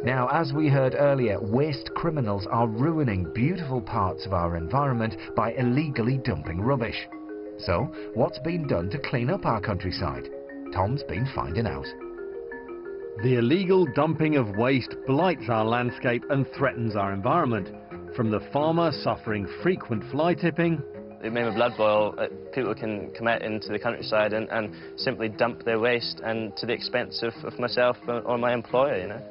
Now, as we heard earlier, waste criminals are ruining beautiful parts of our environment by illegally dumping rubbish. So, what's been done to clean up our countryside? Tom's been finding out. The illegal dumping of waste blights our landscape and threatens our environment. From the farmer suffering frequent fly tipping. It made my blood boil. People can come out into the countryside and simply dump their waste, and to the expense of myself or my employer, you know.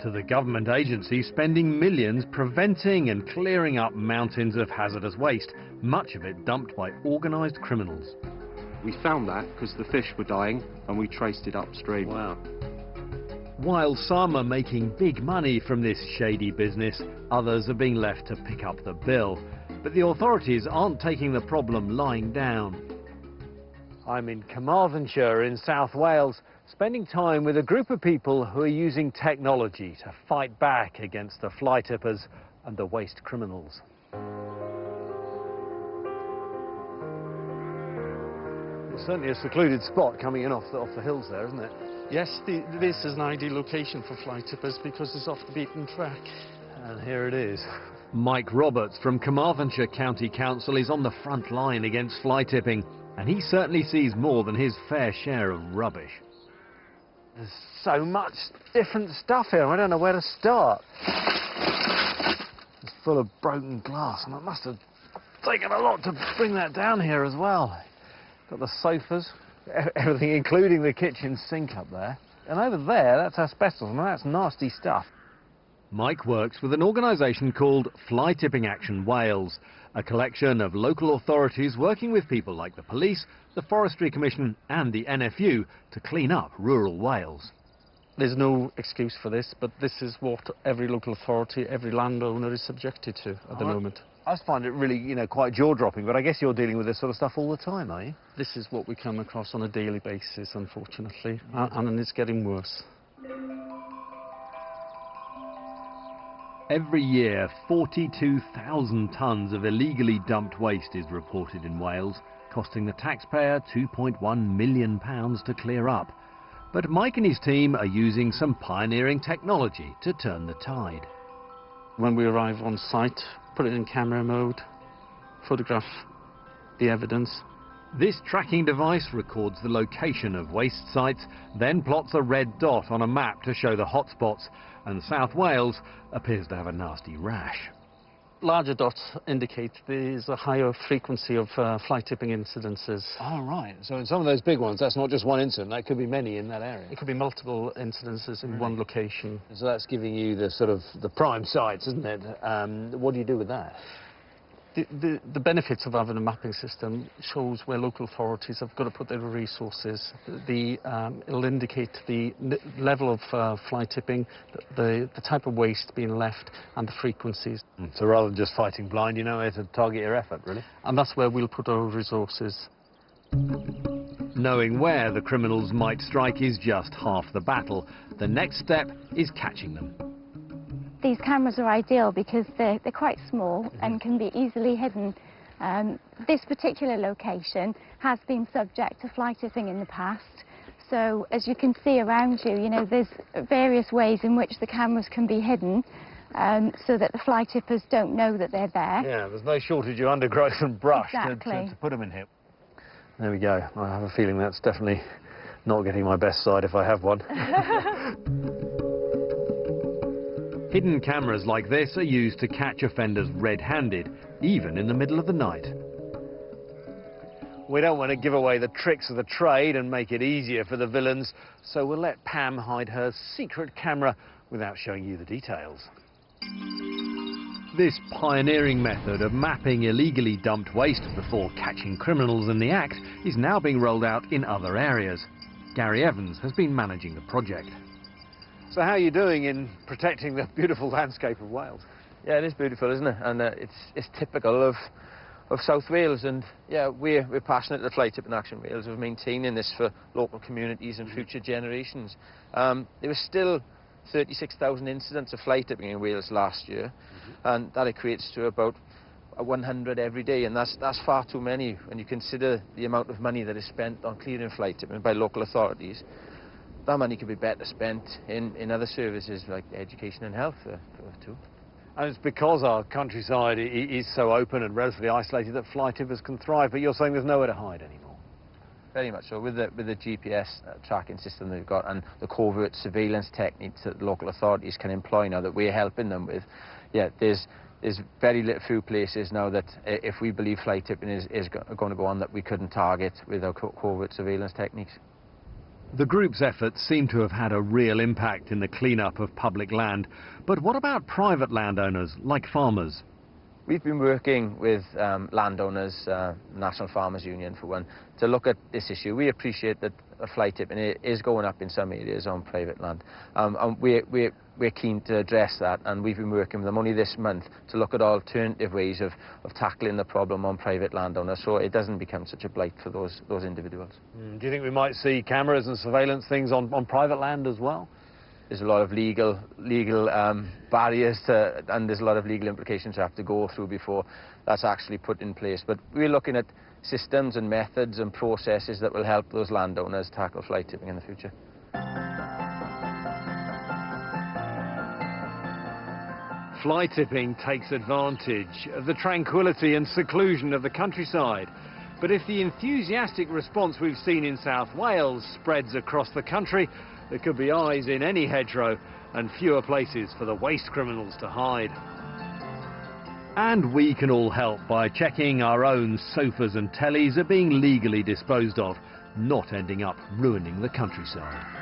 To the government agencies spending millions preventing and clearing up mountains of hazardous waste, much of it dumped by organised criminals. We found that because the fish were dying and we traced it upstream. Wow. While some are making big money from this shady business, others are being left to pick up the bill. But the authorities aren't taking the problem lying down. I'm in Carmarthenshire in South Wales, spending time with a group of people who are using technology to fight back against the fly tippers and the waste criminals. It's certainly a secluded spot coming in off the hills there, isn't it? Yes, this is an ideal location for fly tippers because it's off the beaten track. And here it is. Mike Roberts from Carmarthenshire County Council is on the front line against fly tipping, and he certainly sees more than his fair share of rubbish. There's so much different stuff here, I don't know where to start. It's full of broken glass, and it must have taken a lot to bring that down here as well. Got the sofas, everything including the kitchen sink up there. And over there, that's asbestos, and that's nasty stuff. Mike works with an organisation called Fly Tipping Action Wales, a collection of local authorities working with people like the police, the Forestry Commission and the NFU to clean up rural Wales. There's no excuse for this, but this is what every local authority, every landowner is subjected to at the moment. I find it really, quite jaw-dropping, but I guess you're dealing with this sort of stuff all the time, are you? This is what we come across on a daily basis, unfortunately, and it's getting worse. Every year, 42,000 tonnes of illegally dumped waste is reported in Wales, costing the taxpayer £2.1 million to clear up. But Mike and his team are using some pioneering technology to turn the tide. When we arrive on site, put it in camera mode, photograph the evidence. This tracking device records the location of waste sites, then plots a red dot on a map to show the hotspots, and South Wales appears to have a nasty rash. Larger dots indicate there's a higher frequency of fly tipping incidences. Oh, right. So in some of those big ones, that's not just one incident, that could be many in that area. It could be multiple incidences in one location. So that's giving you the sort of the prime sites, isn't it? What do you do with that? The benefits of having a mapping system shows where local authorities have got to put their resources. It'll indicate the level of fly tipping, the type of waste being left, and the frequencies. So rather than just fighting blind, you know where to target your effort, really? And that's where we'll put our resources. Knowing where the criminals might strike is just half the battle. The next step is catching them. These cameras are ideal because they're quite small and can be easily hidden. This particular location has been subject to fly tipping in the past. So as you can see around you, there's various ways in which the cameras can be hidden so that the fly tippers don't know that they're there. Yeah, there's no shortage of undergrowth and brush exactly. to put them in here. There we go. I have a feeling that's definitely not getting my best side if I have one. Hidden cameras like this are used to catch offenders red-handed, even in the middle of the night. We don't want to give away the tricks of the trade and make it easier for the villains, so we'll let Pam hide her secret camera without showing you the details. This pioneering method of mapping illegally dumped waste before catching criminals in the act is now being rolled out in other areas. Gary Evans has been managing the project. So how are you doing in protecting the beautiful landscape of Wales? Yeah, it is beautiful, isn't it? And it's typical of South Wales, and yeah, we're passionate at Fly Tipping Action Wales of maintaining this for local communities and future generations. There were still 36,000 incidents of fly tipping in Wales last year, and that equates to about 100 every day, and that's far too many when you consider the amount of money that is spent on clearing fly tipping by local authorities. that money could be better spent in other services like education and health too. And it's because our countryside is so open and relatively isolated that fly tippers can thrive, but you're saying there's nowhere to hide anymore. Very much so. With the GPS tracking system that we've got and the covert surveillance techniques that local authorities can employ now that we're helping them with, yeah, there's very few places now that if we believe fly tipping is going to go on that we couldn't target with our covert surveillance techniques. The group's efforts seem to have had a real impact in the clean-up of public land. But what about private landowners, like farmers? We've been working with landowners, National Farmers Union for one, to look at this issue. We appreciate that fly tipping is going up in some areas on private land. And we're keen to address that, and we've been working with them only this month to look at alternative ways of tackling the problem on private landowners so it doesn't become such a blight for those individuals. Do you think we might see cameras and surveillance things on private land as well? There's a lot of legal barriers and there's a lot of legal implications you have to go through before that's actually put in place. But we're looking at systems and methods and processes that will help those landowners tackle fly tipping in the future. Fly tipping takes advantage of the tranquility and seclusion of the countryside. But if the enthusiastic response we've seen in South Wales spreads across the country, there could be eyes in any hedgerow and fewer places for the waste criminals to hide. And we can all help by checking our own sofas and tellies are being legally disposed of, not ending up ruining the countryside.